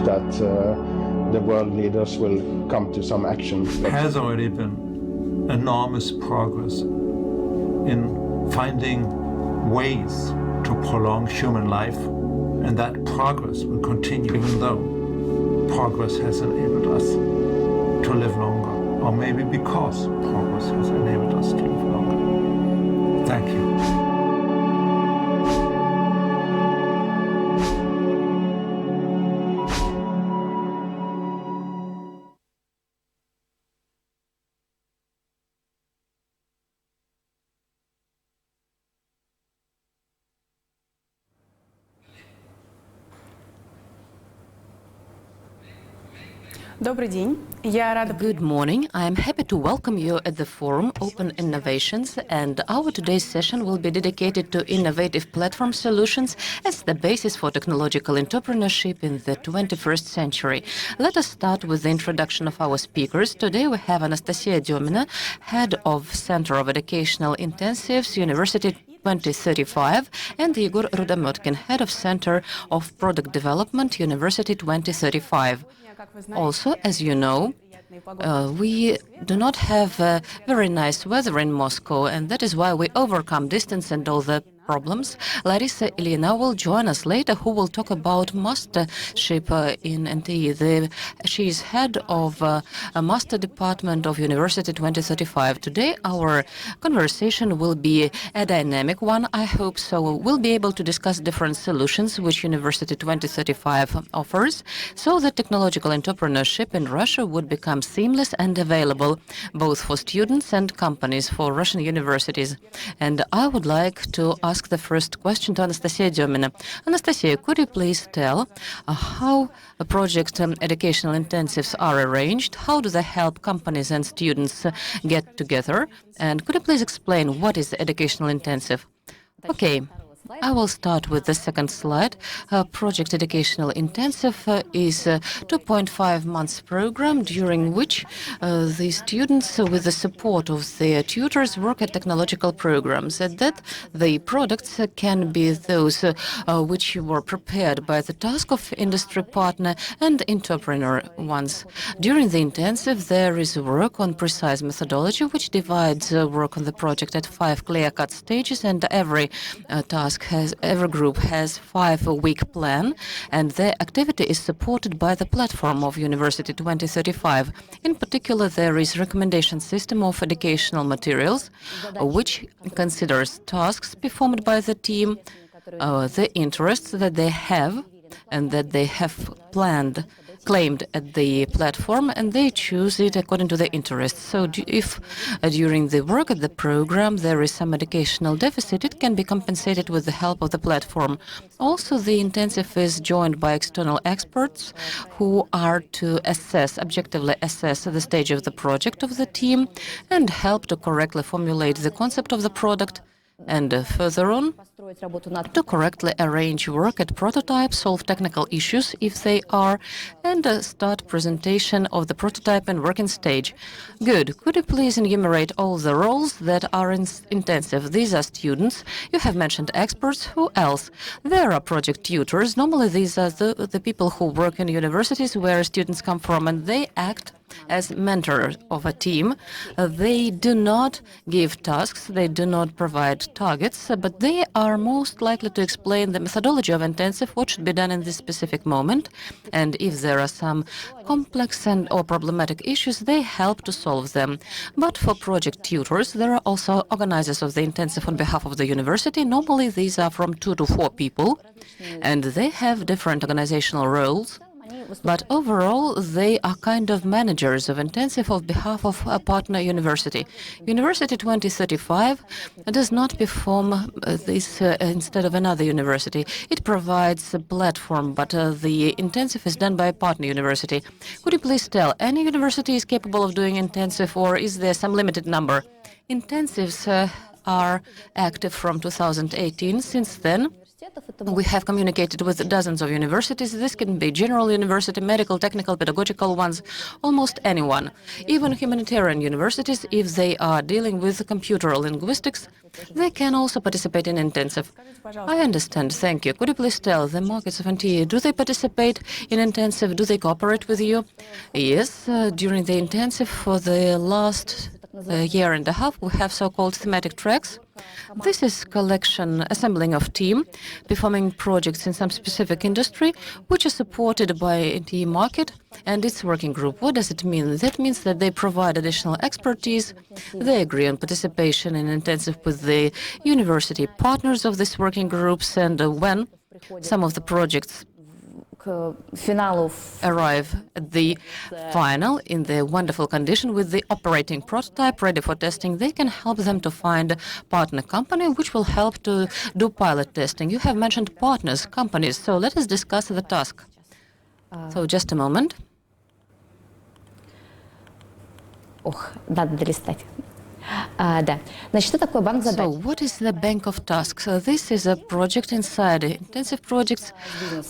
that the world leaders will come to some action. Has already been enormous progress in finding ways to prolong human life, and that progress will continue even though progress has enabled us to live longer, or maybe because progress has enabled us to live longer. Thank you. Good morning. I am happy to welcome you at the forum Open Innovations, and our today's session will be dedicated to innovative platform solutions as the basis for technological entrepreneurship in the 21st century. Let us start with the introduction of our speakers. Today we have Anastasia Demina, Head of Center of Educational Intensives, University 2035, and Igor Rudomotkin, Head of Center of Product Development, University 2035. Also, as you know, we do not have very nice weather in Moscow, and that is why we overcome distance and all the problems. Larissa Ilina will join us later, who will talk about mastership in NTE. She is head of a master department of University 2035. Today, our conversation will be a dynamic one, I hope so. We'll be able to discuss different solutions which University 2035 offers, so that technological entrepreneurship in Russia would become seamless and available, both for students and companies, for Russian universities. And I would like to ask the first question to Anastasia Demina. Anastasia, could you please tell how project educational intensives are arranged? How do they help companies and students get together? And could you please explain what is educational intensive? Okay. I will start with the second slide. Project Educational Intensive is a 2.5 months program during which the students, with the support of their tutors, work at technological programs. And that the products can be those which were prepared by the task of industry partner and entrepreneur ones. During the intensive, there is work on precise methodology, which divides work on the project at 5 clear-cut stages, and every every group has 5-week plan, and their activity is supported by the platform of University 2035. In particular, there is recommendation system of educational materials, which considers tasks performed by the team, the interests that they have and that they have claimed at the platform, and they choose it according to their interests. So if during the work at the program there is some educational deficit, it can be compensated with the help of the platform. Also, the intensive is joined by external experts who are to objectively assess the stage of the project of the team and help to correctly formulate the concept of the product, and further on, to correctly arrange work at prototype, solve technical issues if they are, and start presentation of the prototype and working stage. Good. Could you please enumerate all the roles that are intensive? These are students. You have mentioned experts. Who else? There are project tutors. Normally, these are the people who work in universities where students come from, and they act as mentors of a team. They do not give tasks, they do not provide targets, but they are most likely to explain the methodology of intensive, what should be done in this specific moment, and if there are some complex or problematic issues, they help to solve them. But for project tutors, there are also organizers of the intensive on behalf of the university. Normally, these are from 2 to 4 people, and they have different organizational roles. But overall, they are kind of managers of intensive on behalf of a partner university. University 2035 does not perform this instead of another university. It provides a platform, but the intensive is done by a partner university. Could you please tell, any university is capable of doing intensive, or is there some limited number? Intensives are active from 2018. Since then, We have communicated with dozens of universities. This can be general university, medical, technical, pedagogical ones, almost anyone. Even humanitarian universities, if they are dealing with computer linguistics, they can also participate in intensive. I understand, thank you. Could you please tell the markets of NTE, do they participate in intensive? Do they cooperate with you? Yes, during the intensive for the last year and a half, we have so-called thematic tracks. This is collection, assembling of team, performing projects in some specific industry, which is supported by NTE market and its working group. What does it mean? That means that they provide additional expertise. They agree on participation in intensive with the university partners of these working groups, and when some of the projects arrive at the final in the wonderful condition with the operating prototype ready for testing, they can help them to find a partner company which will help to do pilot testing. You have mentioned partners, companies, so let us discuss the task. So just a moment. Надо долистать. Да. Значит, что такое банк задач? So, what is the Bank of Tasks? This is a project inside intensive projects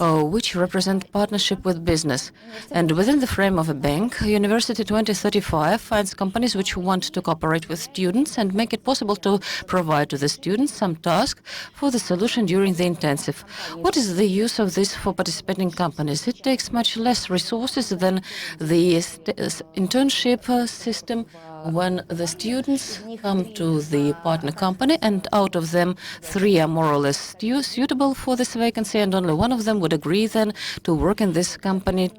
which represent partnership with business. And within the frame of a bank, University 2035 finds companies which want to cooperate with students and make it possible to provide to the students some task for the solution during the intensive. What is the use of this for participating companies? It takes much less resources than the internship system. When the students come to the partner company, and out of them 3 are more or less suitable for this vacancy, and only one of them would agree then to work in this company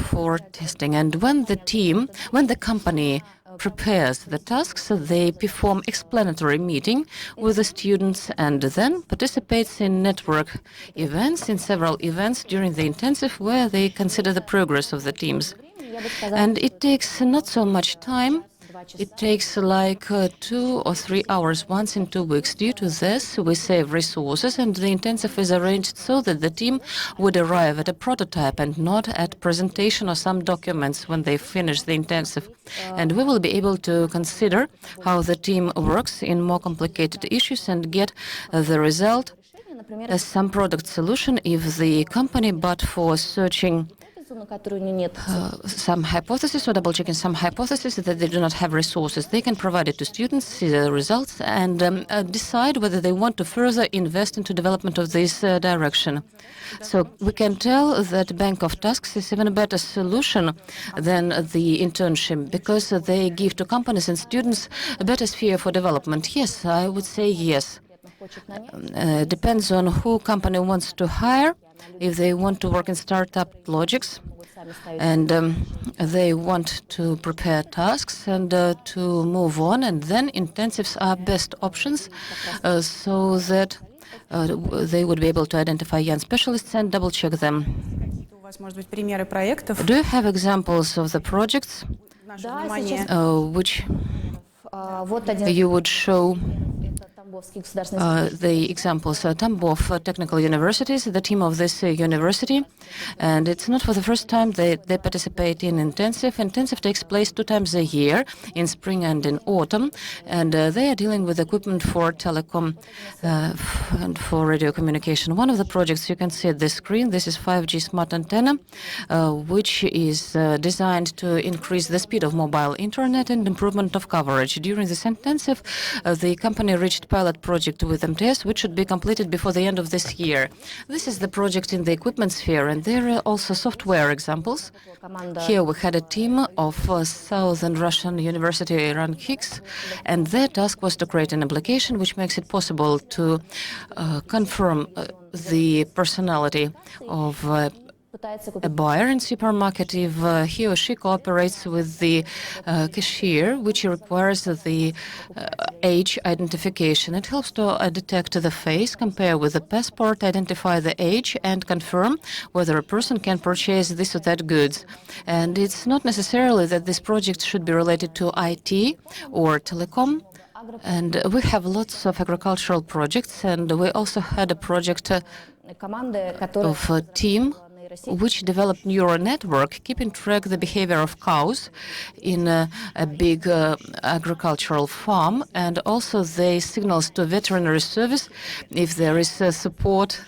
for testing. And when the company prepares the tasks, they perform explanatory meeting with the students and then participates in network events, in several events during the intensive where they consider the progress of the teams. And it takes not so much time. It takes like 2 or 3 hours once in 2 weeks. Due to this, we save resources, and the intensive is arranged so that the team would arrive at a prototype and not at presentation or some documents when they finish the intensive. And we will be able to consider how the team works in more complicated issues and get the result as some product solution if the company, but for searching some hypothesis or double-checking some hypothesis that they do not have resources, they can provide it to students, see the results, and decide whether they want to further invest into development of this direction. So we can tell that Bank of Tasks is even a better solution than the internship because they give to companies and students a better sphere for development. Yes, I would say yes. Depends on who company wants to hire. If they want to work in startup logics and they want to prepare tasks and to move on, and then intensives are best options so that they would be able to identify young specialists and double-check them. Do you have examples of the projects which you would show? The examples, Tambov Technical Universities, the team of this university, and it's not for the first time they participate in intensive. Intensive takes place 2 times a year, in spring and in autumn, and they are dealing with equipment for telecom and for radio communication. One of the projects you can see at the screen, this is 5G smart antenna, which is designed to increase the speed of mobile internet and improvement of coverage. During this intensive, the company reached pilot project with MTS, which should be completed before the end of this year. This is the project in the equipment sphere, and there are also software examples. Here we had a team of Southern Russian University Iran Hicks, and their task was to create an application which makes it possible to confirm the personality of a buyer in supermarket if he or she cooperates with the cashier, which requires the age identification. It helps to detect the face, compare with the passport, identify the age, and confirm whether a person can purchase this or that goods. And it's not necessarily that this project should be related to IT or telecom. And we have lots of agricultural projects, and we also had a project of a team which developed neural network keeping track the behavior of cows in a big agricultural farm, and also the signals to veterinary service if there is support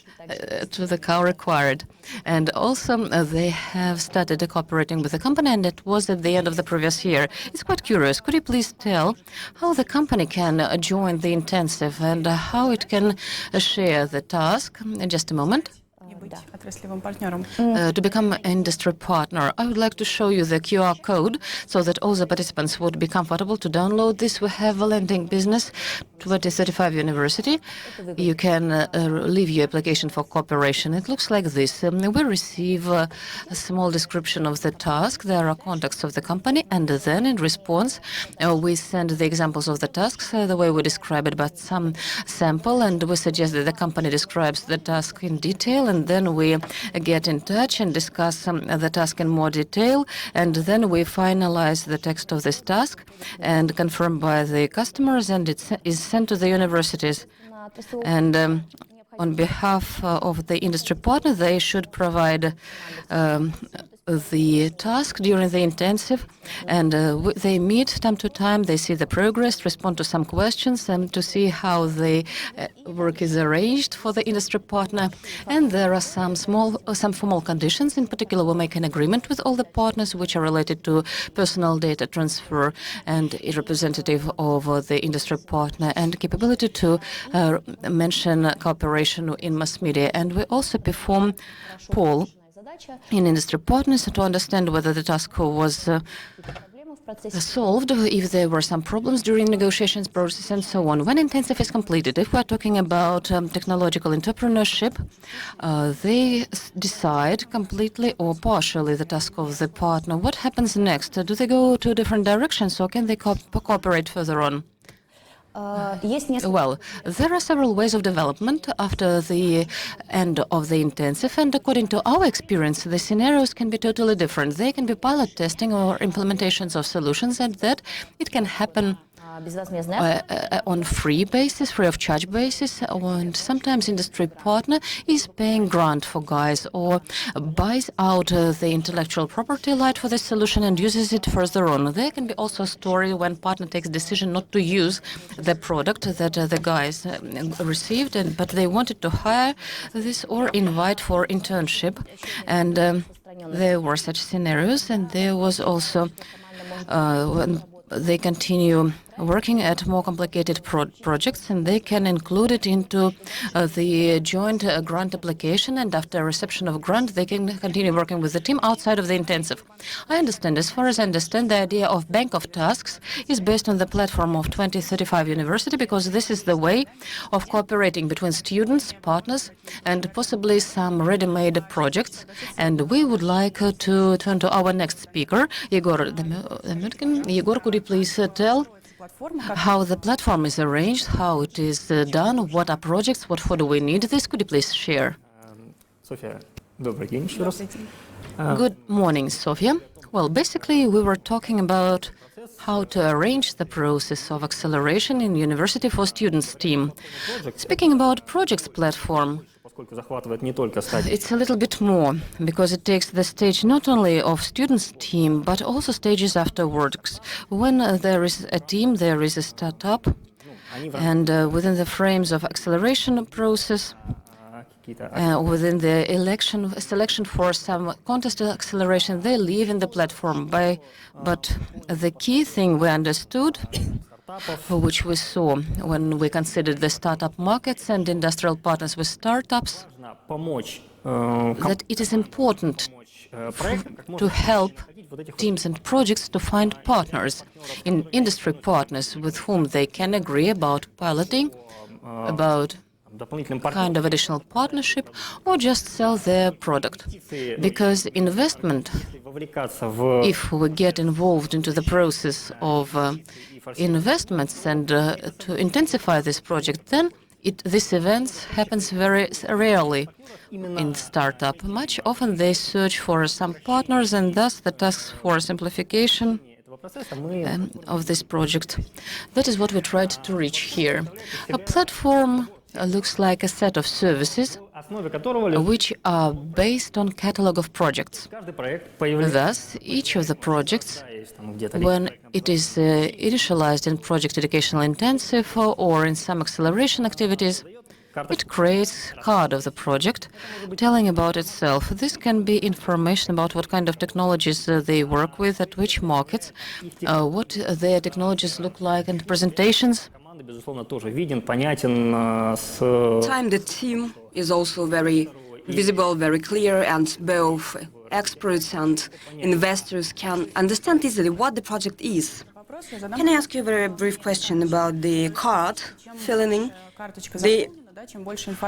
to the cow required. And also they have started cooperating with the company, and it was at the end of the previous year. It's quite curious. Could you please tell how the company can join the intensive and how it can share the task? In just a moment. To become an industry partner, I would like to show you the QR code so that all the participants would be comfortable to download this. We have a lending business, 2035 University. You can leave your application for cooperation. It looks like this. We receive a small description of the task. There are contacts of the company, and then in response, we send the examples of the tasks the way we describe it, but some sample, and we suggest that the company describes the task in detail, and then we get in touch and discuss the task in more detail, and then we finalize the text of this task and confirmed by the customers, and it is sent to the universities. And on behalf of the industry partner, they should provide the task during the intensive, and they meet time to time, they see the progress, respond to some questions, and to see how the work is arranged for the industry partner. And there are some formal conditions. In particular, we make an agreement with all the partners which are related to personal data transfer and a representative of the industry partner and capability to mention cooperation in mass media. And we also perform poll in industry partners to understand whether the task was solved, if there were some problems during negotiations process, and so on. When intensive is completed, if we're talking about technological entrepreneurship, they decide completely or partially the task of the partner. What happens next? Do they go to different directions, or can they cooperate further on? Well, there are several ways of development after the end of the intensive, and according to our experience, the scenarios can be totally different. They can be pilot testing or implementations of solutions, and that it can happen on free basis, free of charge basis, and sometimes industry partner is paying grant for guys or buys out the intellectual property right for this solution and uses it further on. There can be also a story when partner takes decision not to use the product that the guys received, but they wanted to hire this or invite for internship, and there were such scenarios, and there was also when they continue working at more complicated projects, and they can include it into the joint grant application, and after reception of grant, they can continue working with the team outside of the intensive. I understand, as far as I understand, the idea of bank of tasks is based on the platform of 2035 University, because this is the way of cooperating between students, partners, and possibly some ready-made projects. And we would like to turn to our next speaker, Igor Demutkin. Igor, could you please tell how the platform is arranged, how it is done, what are projects, what for do we need this? Could you please share? Good morning, Sofia. Well, basically, we were talking about how to arrange the process of acceleration in university for students team. Speaking about projects platform, it's a little bit more, because it takes the stage not only of students' team, but also stages afterwards. When there is a team, there is a startup, and within the frames of acceleration process, within the selection for some contest acceleration, they live in the platform. But the key thing we understood, which we saw when we considered the startup markets and industrial partners with startups, that it is important to help teams and projects to find partners, in industry partners with whom they can agree about piloting, about kind of additional partnership, or just sell their product. Because investment, if we get involved into the process of investments and to intensify this project, then this event happens very rarely in startup. Much often they search for some partners, and thus the tasks for simplification of this project. That is what we tried to reach here. A platform looks like a set of services which are based on catalog of projects. Thus, each of the projects, when it is initialized in project educational intensive or in some acceleration activities, it creates card of the project telling about itself. This can be information about what kind of technologies they work with, at which markets, what their technologies look like, and presentations. Time the team is also very visible, very clear, and both experts and investors can understand easily what the project is. Can I ask you a very brief question about the card filling? The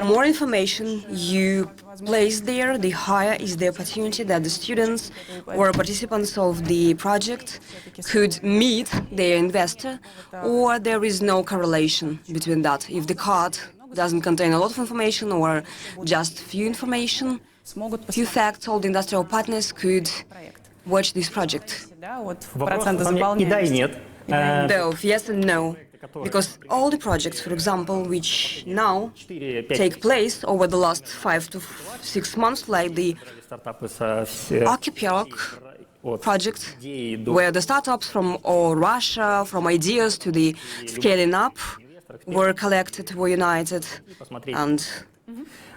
more information you place there, the higher is the opportunity that the students or participants of the project could meet their investor, or there is no correlation between that. If the card doesn't contain a lot of information or just few information, few facts, all the industrial partners could watch this project. Both yes and no. Because all the projects, for example, which now take place over the last 5 to 6 months, like the Accompanying project, where the startups from all Russia, from ideas to the scaling up, were collected, were united, and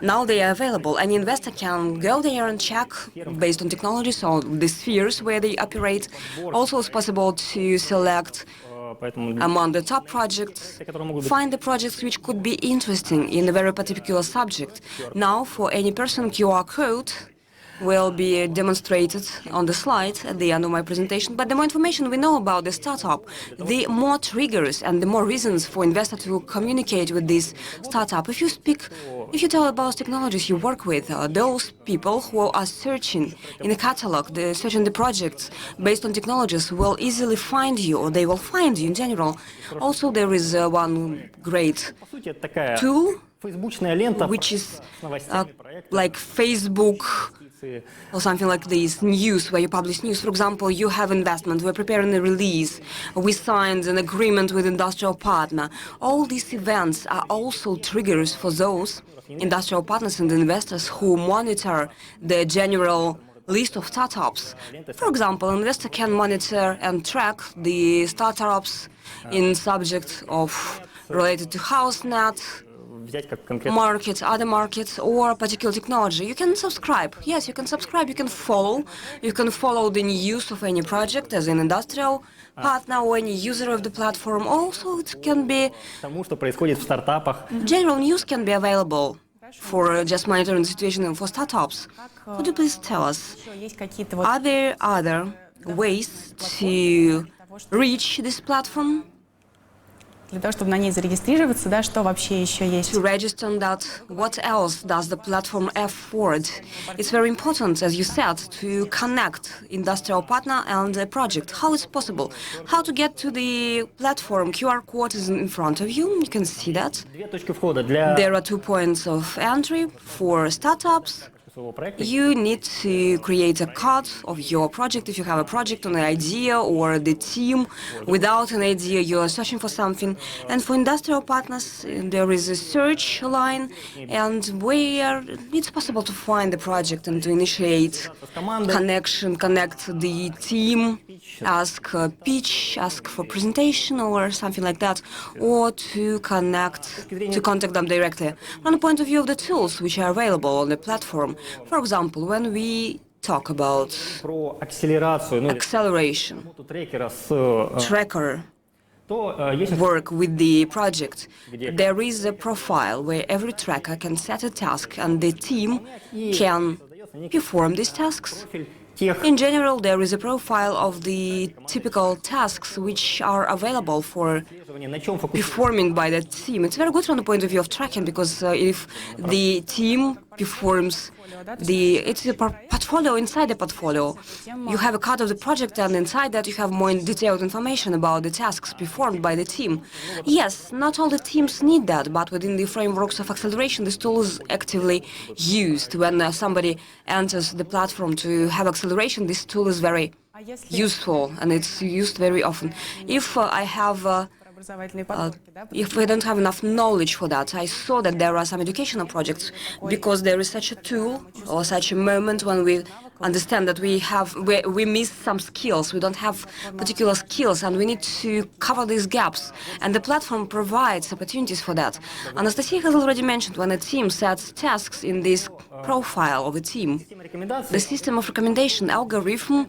now they are available. Any investor can go there and check based on technologies or the spheres where they operate. Also, it's possible to select among the top projects, find the projects which could be interesting in a very particular subject. Now, for any person, QR code will be demonstrated on the slide at the end of my presentation. But the more information we know about the startup, the more triggers and the more reasons for investors to communicate with this startup. If you tell about technologies you work with, those people who are searching in the catalog, searching the projects based on technologies will easily find you, or they will find you in general. Also, there is one great tool, which is like Facebook or something like this, news, where you publish news. For example, you have investment, we're preparing a release, we signed an agreement with industrial partner. All these events are also triggers for those industrial partners and investors who monitor the general list of startups. For example, an investor can monitor and track the startups in subject of related to HouseNet, markets, other markets, or particular technology. You can subscribe. Yes, you can subscribe. You can follow. You can follow the news of any project as an industrial partner or any user of the platform. Also, it can be general news can be available for just monitoring the situation for startups. Could you please tell us, are there other ways to reach this platform? Для того, чтобы на ней зарегистрироваться, да, что вообще еще есть? To register on that, what else does the platform afford? It's very important, as you said, to connect industrial partner and a project. How is possible? How to get to the platform? QR code is in front of you. You can see that. There are 2 points of entry for startups. You need to create a card of your project if you have a project on an idea or the team. Without an idea, you are searching for something. And for industrial partners, there is a search line, and where it's possible to find the project and to initiate connection, connect the team, ask a pitch, ask for presentation or something like that, or to contact them directly. From the point of view of the tools which are available on the platform, for example, when we talk about acceleration, tracker, work with the project, there is a profile where every tracker can set a task and the team can perform these tasks. In general, there is a profile of the typical tasks which are available for performing by the team. It's very good from the point of view of tracking, because if the team performs it's a portfolio inside the portfolio. You have a card of the project, and inside that you have more detailed information about the tasks performed by the team. Yes, not all the teams need that, but within the frameworks of acceleration, this tool is actively used. When somebody enters the platform to have acceleration, this tool is very useful, and it's used very often. If I have if we don't have enough knowledge for that. I saw that there are some educational projects because there is such a tool or such a moment when we understand that we miss some skills, we don't have particular skills, and we need to cover these gaps. And the platform provides opportunities for that. Anastasia has already mentioned when a team sets tasks in this profile of a team, the system of recommendation algorithm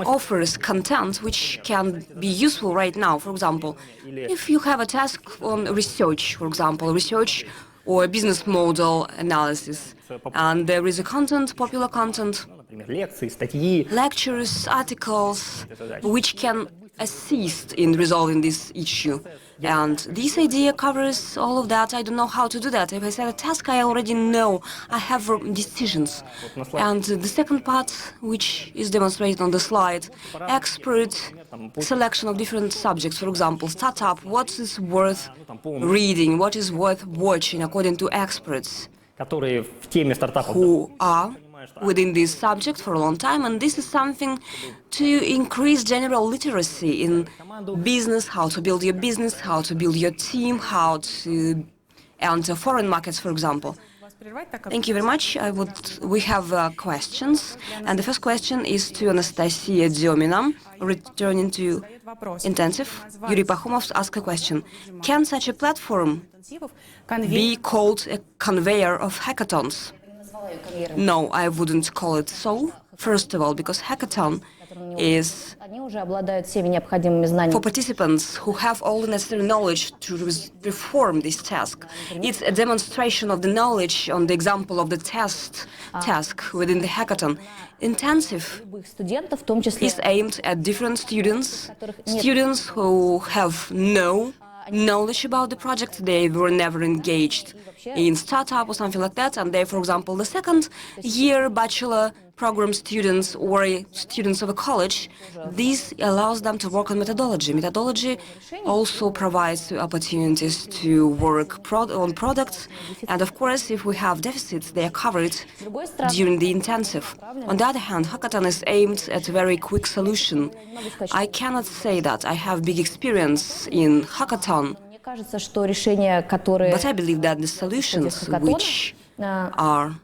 offers content which can be useful right now. For example, if you have a task on research, for example, research or business model analysis, and there is a content, popular content, lectures, articles, which can assist in resolving this issue. And this idea covers all of that. I don't know how to do that. If I set a task, I already know. I have decisions. And the second part, which is demonstrated on the slide, expert selection of different subjects. For example, startup, what is worth reading, what is worth watching according to experts who are within this subject for a long time, and this is something to increase general literacy in business, how to build your business, how to build your team, how to enter foreign markets, for example. Thank you very much. We have questions, and the first question is to Anastasia Diomina, returning to intensive. Yuri Pakhomov asked a question. Can such a platform be called a conveyor of hackathons? No, I wouldn't call it so. First of all, because hackathon is for participants who have all the necessary knowledge to perform this task. It's a demonstration of the knowledge on the example of the task within the hackathon. Intensive is aimed at different students who have no knowledge about the project, they were never engaged in startup or something like that, and they, for example, the second year bachelor program students or students of a college, this allows them to work on methodology. Methodology also provides opportunities to work on products, and of course, if we have deficits, they are covered during the intensive. On the other hand, hackathon is aimed at a very quick solution. I cannot say that I have big experience in hackathon, but I believe that the solutions which are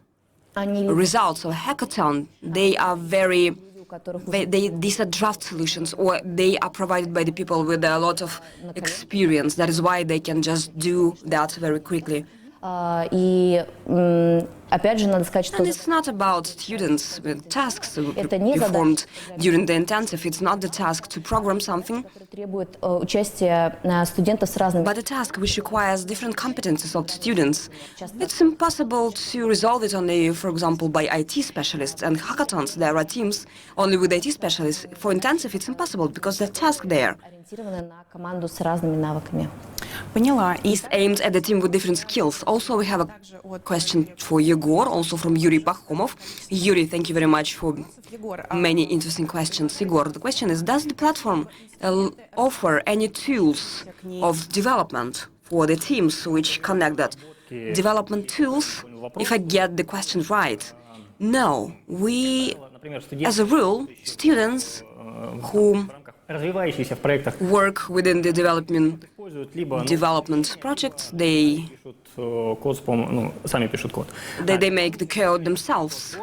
results of hackathon, they are these are draft solutions, or they are provided by the people with a lot of experience. That is why they can just do that very quickly. And it's not about students with tasks performed during the intensive. It's not the task to program something, but a task which requires different competences of students. It's impossible to resolve it only, for example, by IT specialists. And hackathons, there are teams only with IT specialists. For intensive, it's impossible because the task there is aimed at the team with different skills. Also, we have a question for Yegor, also from Yuri Pakhomov. Yuri, thank you very much for many interesting questions. Yegor, the question is, does the platform offer any tools of development for the teams which connect that? Development tools, if I get the question right? No. As a rule, students who work within the development projects, they make the code themselves.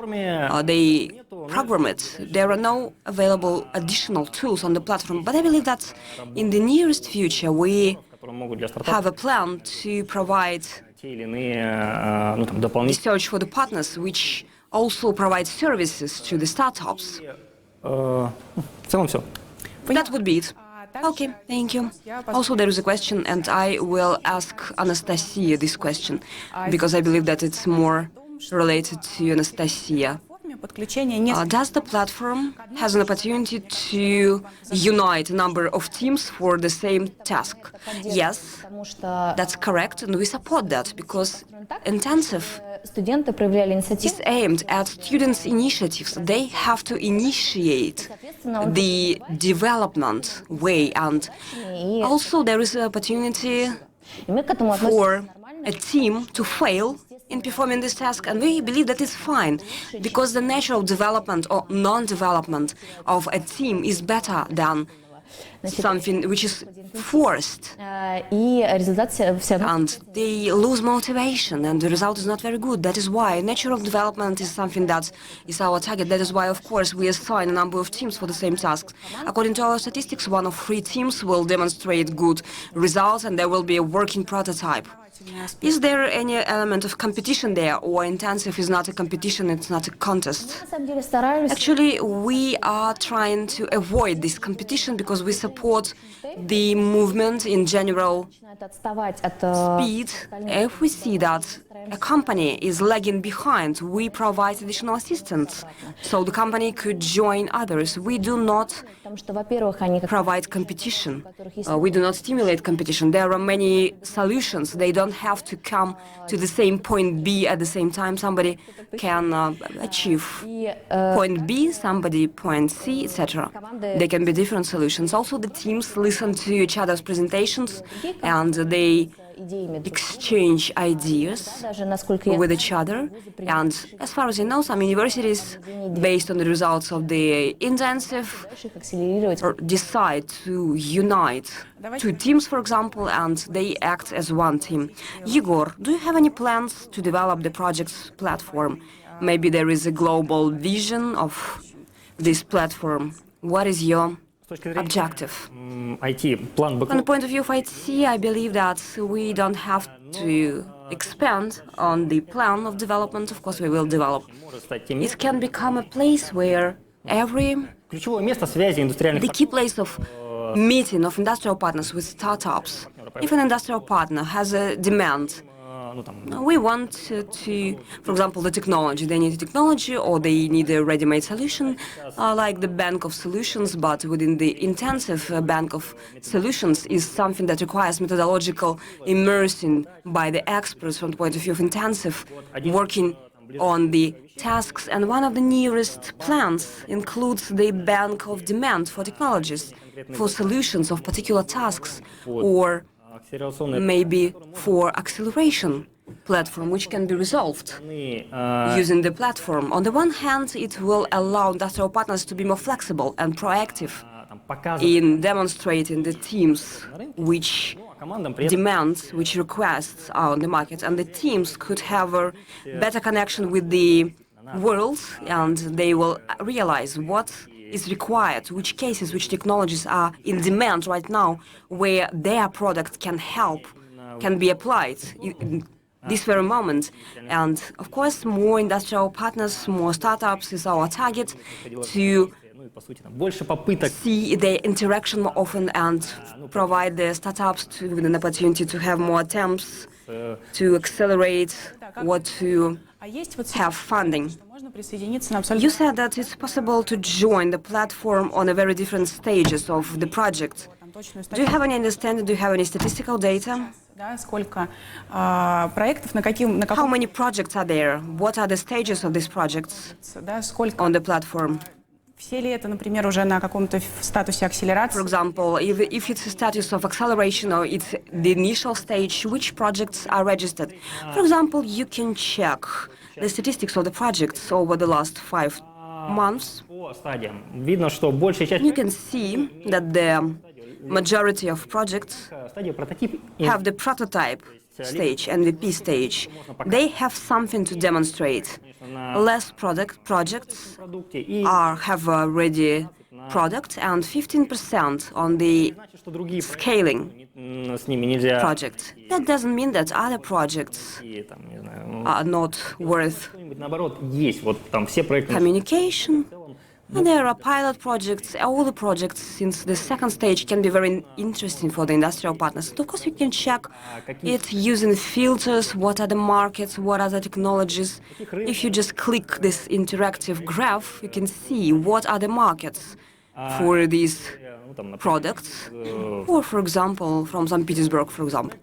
They program it. There are no available additional tools on the platform, but I believe that in the nearest future we have a plan to provide research for the partners, which also provide services to the startups. That would be it. Okay, thank you. Also, there is a question, and I will ask Anastasia this question, because I believe that it's more related to Anastasia. Does the platform has an opportunity to unite a number of teams for the same task? Yes, that's correct, and we support that, because intensive is aimed at students' initiatives. They have to initiate the development way, and also there is an opportunity for a team to fail in performing this task, and we believe that it's fine, because the natural development or non-development of a team is better than something which is forced, И результат все равно and they lose motivation, and the result is not very good. That is why natural development is something that is our target. That is why, of course, we assign a number of teams for the same tasks. According to our statistics, 1 of 3 teams will demonstrate good results, and there will be a working prototype. Is there any element of competition there, or intensive is not a competition, it's not a contest? на самом деле стараемся. Actually, we are trying to avoid this competition because we support the movement in general Начинает отставать от speed. If we see that a company is lagging behind, we provide additional assistance so the company could join others. We do not потому что, во-первых, они как provide competition. We do not stimulate competition. There are many solutions. They don't have to come to the same point B at the same time. Somebody can achieve point B, somebody point C, etc. There can be different solutions. Also, the teams listen to each other's presentations and they идеями exchange ideas даже насколько я with each other. And as far as I know, some universities, based on the results of the intensive, их акселерировать. or decide to unite 2 teams, for example, and they act as one team. Igor, do you have any plans to develop the project's platform? Maybe there is a global vision of this platform. What is your objective? IT-план From the point of view of IT, I believe that we don't have to expand on the plan of development. Of course, we will develop. может стать тем It can become a place where ключевое место связи индустриальных the key place of meeting of industrial partners with startups. If an industrial partner has a demand, we want to, for example, the technology. They need a technology or they need a ready-made solution, like the bank of solutions, but within the intensive bank of solutions is something that requires methodological immersing by the experts from the point of view of intensive, working on the tasks. And one of the nearest plans includes the bank of demand for technologies, for solutions of particular tasks, or maybe for acceleration platform, which can be resolved using the platform. On the one hand, it will allow industrial partners to be more flexible and proactive in demonstrating the teams which demands, which requests are on the market, and the teams could have a better connection with the world, and they will realize what is required, which cases, which technologies are in demand right now, where their product can help, can be applied in this very moment. And of course, more industrial partners, more startups is our target, to see the interaction more often and provide the startups with an opportunity to have more attempts, to accelerate or to have funding. You said that it's possible to join the platform on a very different stages of the project. Do you have any understanding, do you have any statistical data? How many projects are there? What are the stages of these projects on the platform? Все ли это, например, уже на каком-то статусе акселерации? For example, if it's a status of acceleration or it's the initial stage, which projects are registered? For example, you can check the statistics of the projects over the last 5 months. Видно, что большая часть You can see that the majority of projects have the prototype stage and the P stage. They have something to demonstrate. Less projects have a ready product, and 15% on the scaling project. That doesn't mean that other projects are not worth communication. And there are pilot projects, all the projects since the second stage can be very interesting for the industrial partners. And of course, you can check it using filters, what are the markets, what are the technologies. If you just click this interactive graph, you can see what are the markets for these products, or for example, from St. Petersburg, for example,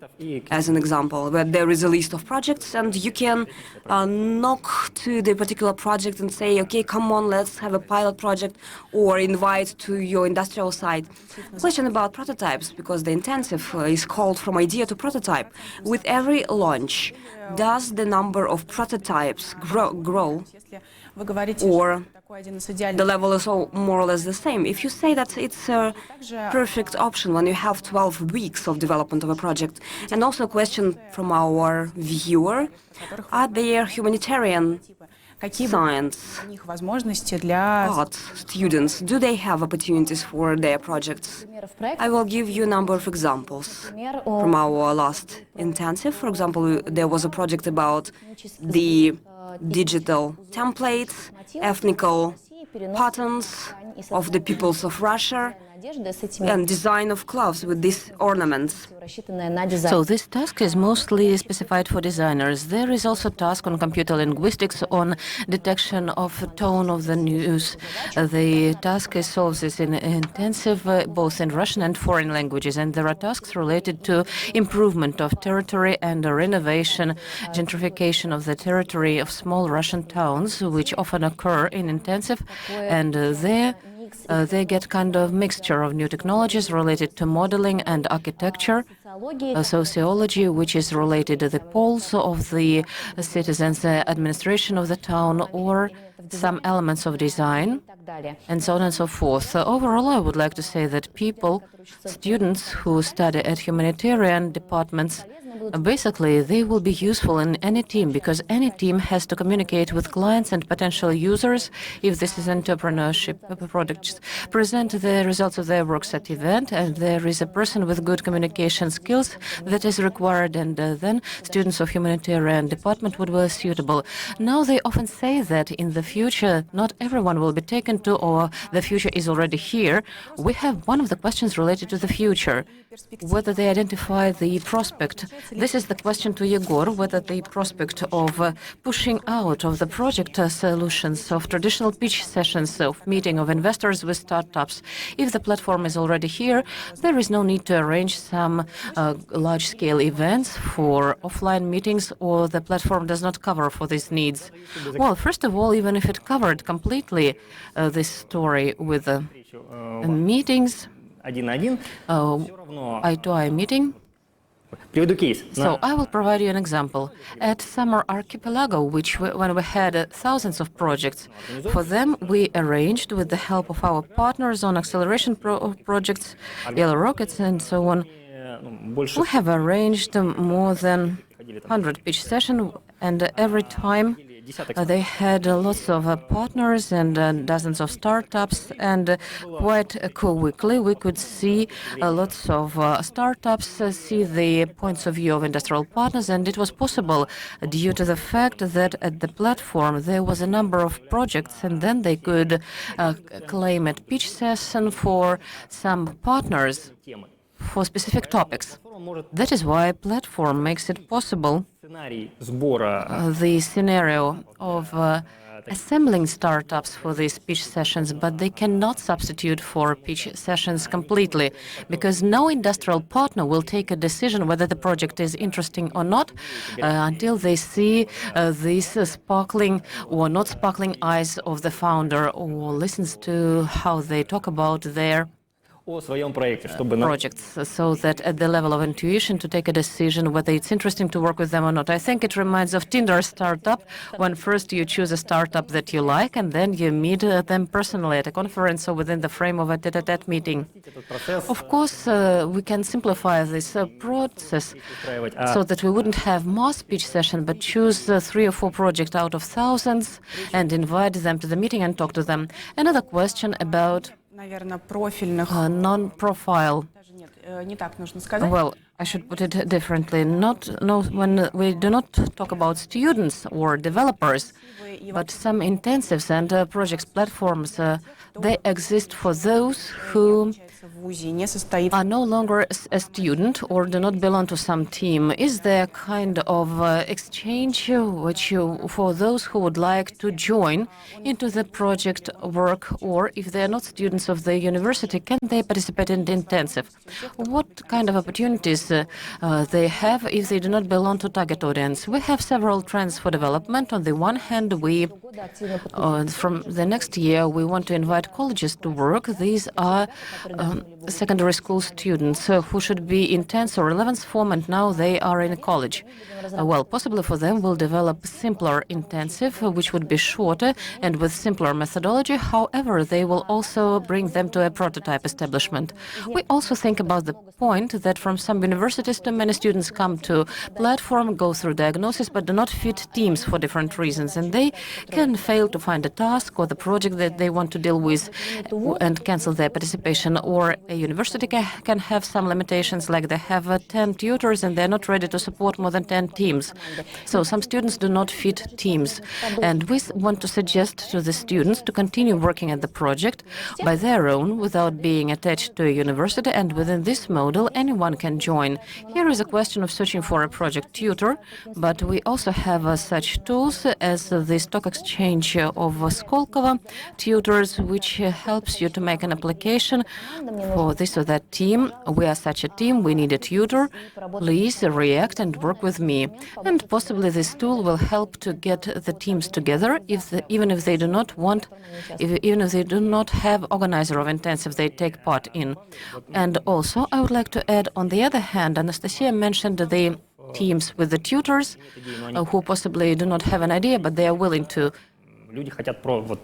as an example, where there is a list of projects and you can knock to the particular project and say, okay, come on, let's have a pilot project, or invite to your industrial site. Question about prototypes, because the intensive is called from idea to prototype. With every launch, does the number of prototypes grow? Or the level is all more or less the same. If you say that it's a perfect option when you have 12 weeks of development of a project, and also a question from our viewer, are there humanitarian science art students, do they have opportunities for their projects? I will give you a number of examples from our last intensive. For example, there was a project about the digital templates, ethnical patterns of the peoples of Russia, and design of clothes with these ornaments. So this task is mostly specified for designers. There is also a task on computer linguistics on detection of tone of the news. The task is solved this in intensive both in Russian and foreign languages, and there are tasks related to improvement of territory and renovation, gentrification of the territory of small Russian towns, which often occur in intensive, and there they get kind of mixture of new technologies related to modeling and architecture, sociology, which is related to the polls of the citizens, administration of the town, or some elements of design, and so on and so forth. Overall, I would like to say that students who study at humanitarian departments, basically, they will be useful in any team, because any team has to communicate with clients and potential users. If this is entrepreneurship products, present the results of their works at event, and there is a person with good communication skills that is required, and then students of humanitarian department would be suitable. Now they often say that in the future, not everyone will be taken to, or the future is already here. We have one of the questions related to the future, whether they identify the prospect. This is the question to Yegor, whether the prospect of pushing out of the project solutions of traditional pitch sessions of meeting of investors with startups. If the platform is already here, there is no need to arrange some large-scale events for offline meetings, or the platform does not cover for these needs. Well, first of all, even if it covered completely this story with meetings, eye-to-eye meeting. So I will provide you an example. At Summer Archipelago, when we had thousands of projects, for them we arranged with the help of our partners on acceleration projects, Yellow Rockets and so on. We have arranged more than 100 pitch sessions, and every time they had lots of partners and dozens of startups, and quite quickly we could see lots of startups see the points of view of industrial partners, and it was possible due to the fact that at the platform there was a number of projects, and then they could claim a pitch session for some partners for specific topics. That is why platform makes it possible the scenario of assembling startups for these pitch sessions, but they cannot substitute for pitch sessions completely, because no industrial partner will take a decision whether the project is interesting or not until they see these sparkling or not sparkling eyes of the founder, or listens to how they talk about their projects, so that at the level of intuition to take a decision whether it's interesting to work with them or not. I think it reminds of Tinder startup, when first you choose a startup that you like, and then you meet them personally at a conference or within the frame of a tete-a-tete meeting. Of course, we can simplify this process so that we wouldn't have mass pitch session, but choose 3 or 4 projects out of thousands and invite them to the meeting and talk to them. Another question about non-profile. Well, I should put it differently. When we do not talk about students or developers, but some intensives and projects platforms, they exist for those who are no longer a student or do not belong to some team. Is there kind of exchange for those who would like to join into the project work, or if they are not students of the university, can they participate in the intensive? What kind of opportunities they have if they do not belong to target audience? We have several trends for development. On the one hand, from the next year, we want to invite colleges to work. These are secondary school students who should be in 10th or 11th form and now they are in college. Well, possibly for them we'll develop simpler intensive, which would be shorter and with simpler methodology. However, they will also bring them to a prototype establishment. We also think about the point that from some universities too many students come to platform, go through diagnosis, but do not fit teams for different reasons, and they can fail to find a task or the project that they want to deal with and cancel their participation. Or a university can have some limitations, like they have 10 tutors and they're not ready to support more than 10 teams. So some students do not fit teams. And we want to suggest to the students to continue working at the project by their own without being attached to a university, and within this model anyone can join. Here is a question of searching for a project tutor, but we also have such tools as the stock exchange of Skolkovo tutors, which helps you to make an application for this or that team. We are such a team, we need a tutor, please react and work with me. And possibly this tool will help to get the teams together, even if they do not want, even if they do not have organizer of intensive they take part in. And also I would like to add, on the other hand, Anastasia mentioned the teams with the tutors who possibly do not have an idea, but they are willing to.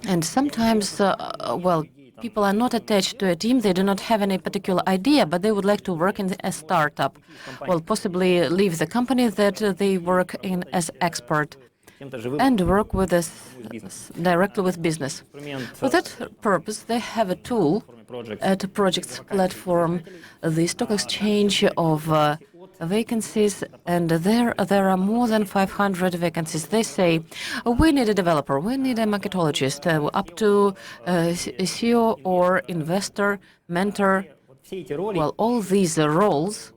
And sometimes, well, people are not attached to a team, they do not have any particular idea, but they would like to work in a startup. Well, possibly leave the company that they work in as expert and work with us directly with business. For that purpose, they have a tool at a project's platform, the stock exchange of vacancies, and there are more than 500 vacancies. They say, we need a developer, we need a marketologist, up to CEO or investor, mentor. Well, all these roles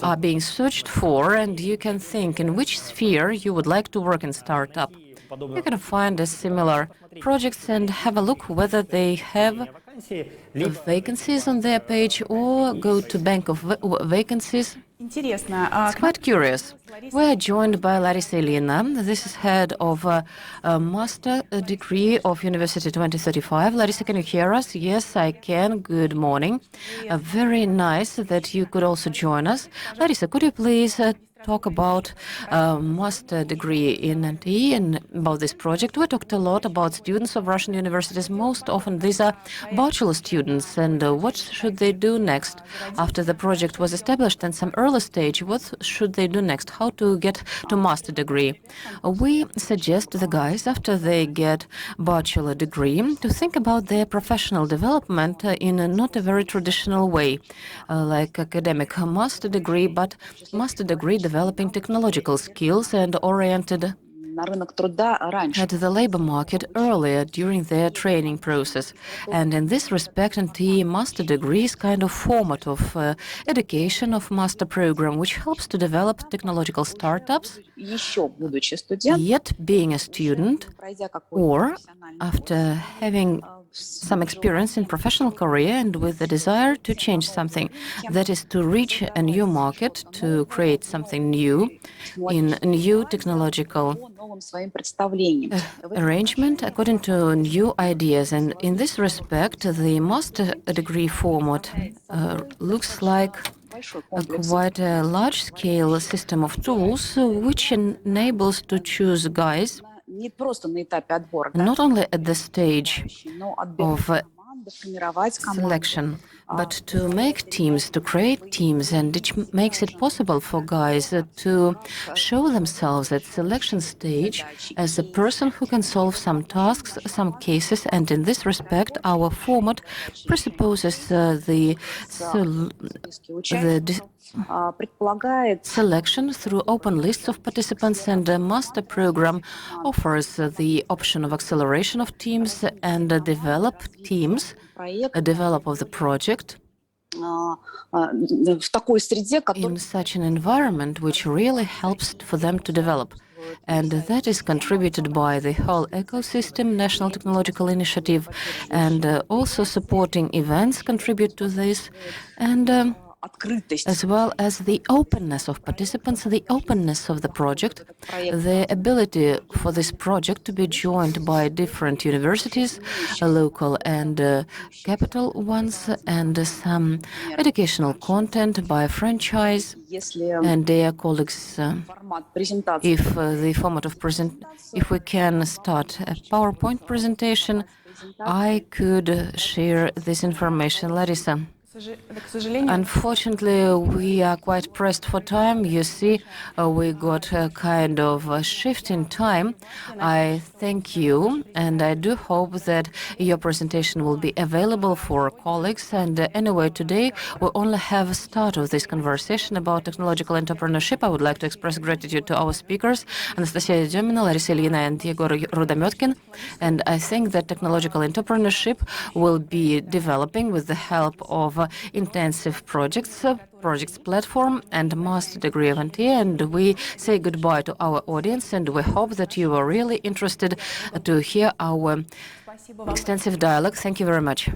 are being searched for, and you can think in which sphere you would like to work in startup. You can find a similar projects and have a look whether they have vacancies on their page, or go to bank of vacancies. It's quite curious. We are joined by Larissa Ilina. This is head of a master degree of University 2035. Larissa, can you hear us? Yes, I can. Good morning. Very nice that you could also join us. Larissa, could you please talk about master degree in NTE and about this project? We talked a lot about students of Russian universities. Most often these are bachelor students, and what should they do next after the project was established and some early stage? What should they do next? How to get to master degree? We suggest the guys, after they get bachelor degree, to think about their professional development in a not a very traditional way, like academic master degree, but master degree developing technological skills and oriented at the labor market earlier during their training process. And in this respect, NTE master degree is kind of format of education of master program, which helps to develop technological startups, yet being a student, or after having some experience in professional career and with the desire to change something, that is to reach a new market, to create something new in a new technological arrangement according to new ideas. And in this respect, the master degree format looks like quite a large-scale system of tools which enables to choose guys not only at the stage of selection, but to make teams, to create teams, and it makes it possible for guys to show themselves at selection stage as a person who can solve some tasks, some cases. And in this respect, our format presupposes the selection through open lists of participants, and the master program offers the option of acceleration of teams and develop teams, a develop of the project in such an environment which really helps for them to develop. And that is contributed by the whole ecosystem, National Technological Initiative, and also supporting events contribute to this. And as well as the openness of participants, the openness of the project, the ability for this project to be joined by different universities, local and capital ones, and some educational content by franchise. And dear colleagues, if we can start a PowerPoint presentation, I could share this information. Larissa. Unfortunately, we are quite pressed for time. You see, we got a kind of a shift in time. I thank you, and I do hope that your presentation will be available for colleagues. And anyway, today we only have a start of this conversation about technological entrepreneurship. I would like to express gratitude to our speakers, Anastasia Demina, Larissa Ilyina, and Yegor Rudametkin. And I think that technological entrepreneurship will be developing with the help of intensive projects platform and master degree of MT. And we say goodbye to our audience, and we hope that you are really interested to hear our extensive dialogue. Thank you very much.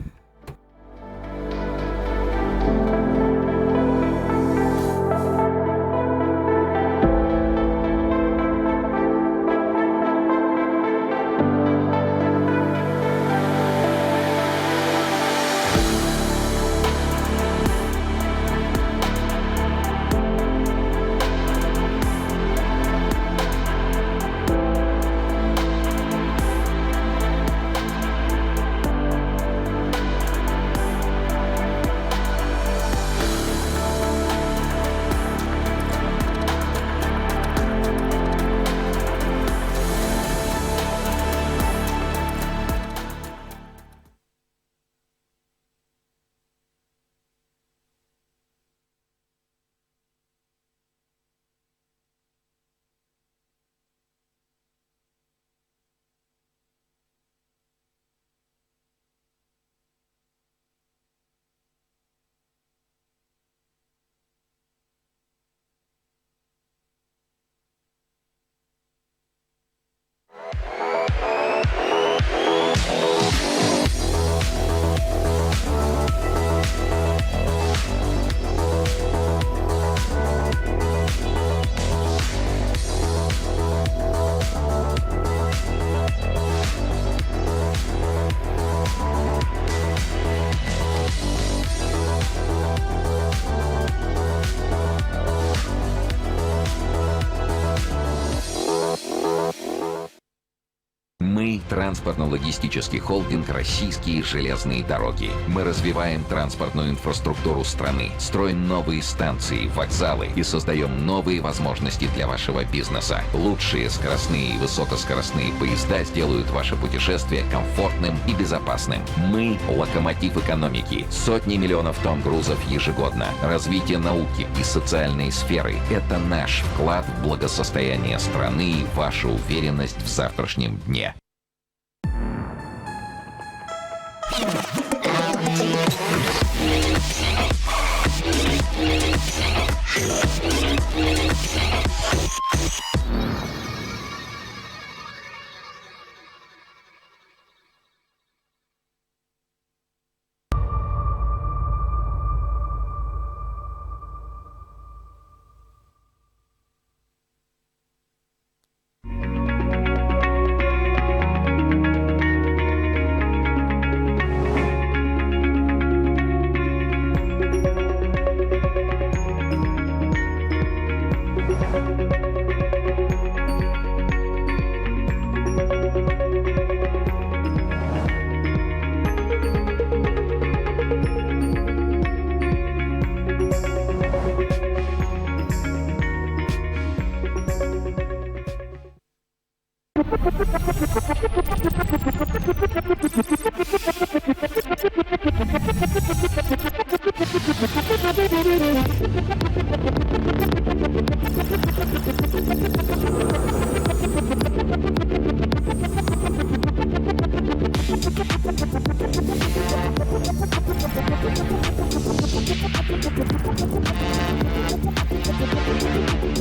Мы – транспортно-логистический холдинг «Российские железные дороги». Мы развиваем транспортную инфраструктуру страны, строим новые станции, вокзалы и создаем новые возможности для вашего бизнеса. Лучшие скоростные и высокоскоростные поезда сделают ваше путешествие комфортным и безопасным. Мы – локомотив экономики. Сотни миллионов тонн грузов ежегодно. Развитие науки и социальной сферы – это наш вклад в благосостояние страны и ваша уверенность в завтрашнем дне.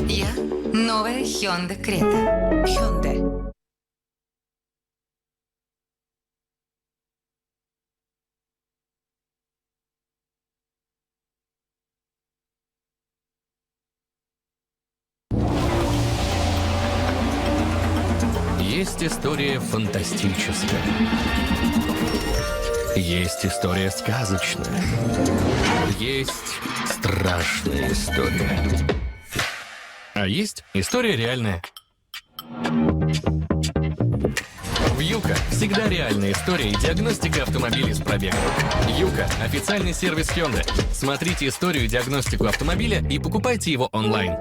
Я новая Hyundai Creta. Hyundai. Есть история фантастическая. Есть история сказочная. Есть страшная история. А есть история реальная. Юка всегда реальная история и диагностика автомобилей с пробегом. Юка – официальный сервис Hyundai. Смотрите историю и диагностику автомобиля и покупайте его онлайн.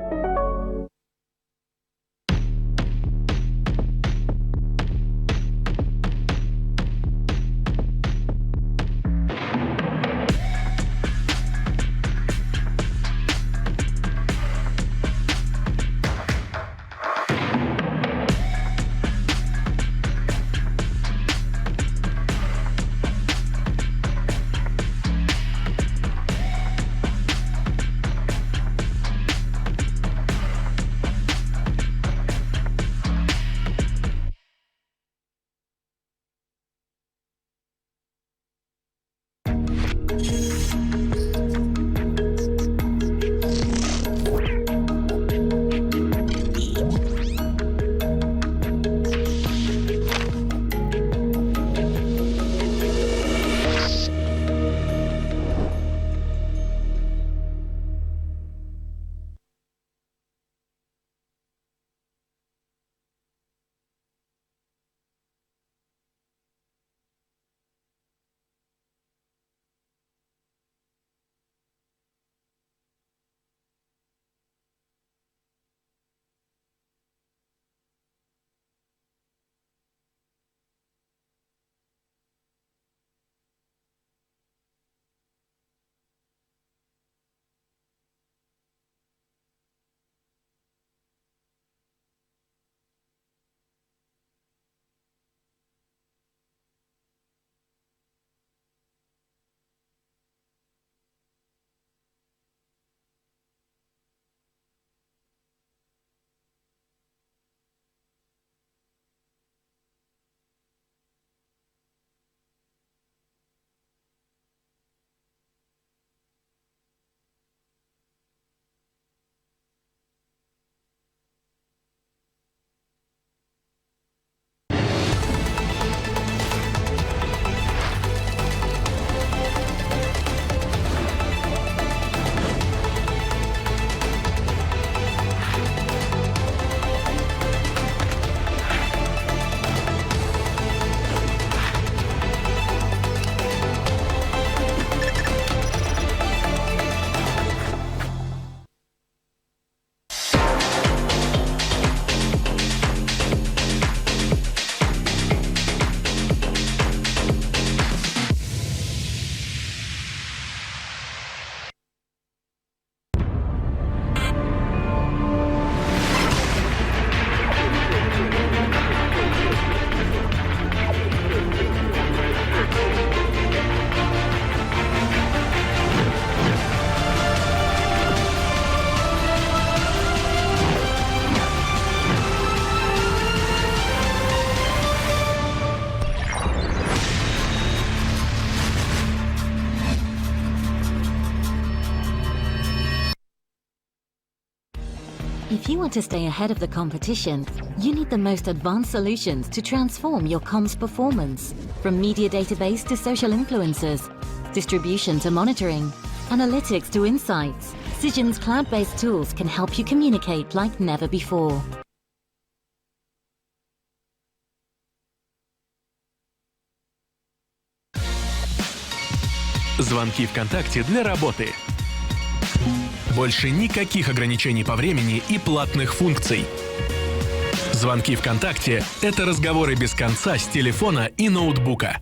If you want to stay ahead of the competition, you need the most advanced solutions to transform your comms performance. From media database to social influencers, distribution to monitoring, analytics to insights, Cision's cloud-based tools can help you communicate like never before. Звонки ВКонтакте для работы. Больше никаких ограничений по времени и платных функций. Звонки ВКонтакте — это разговоры без конца с телефона и ноутбука.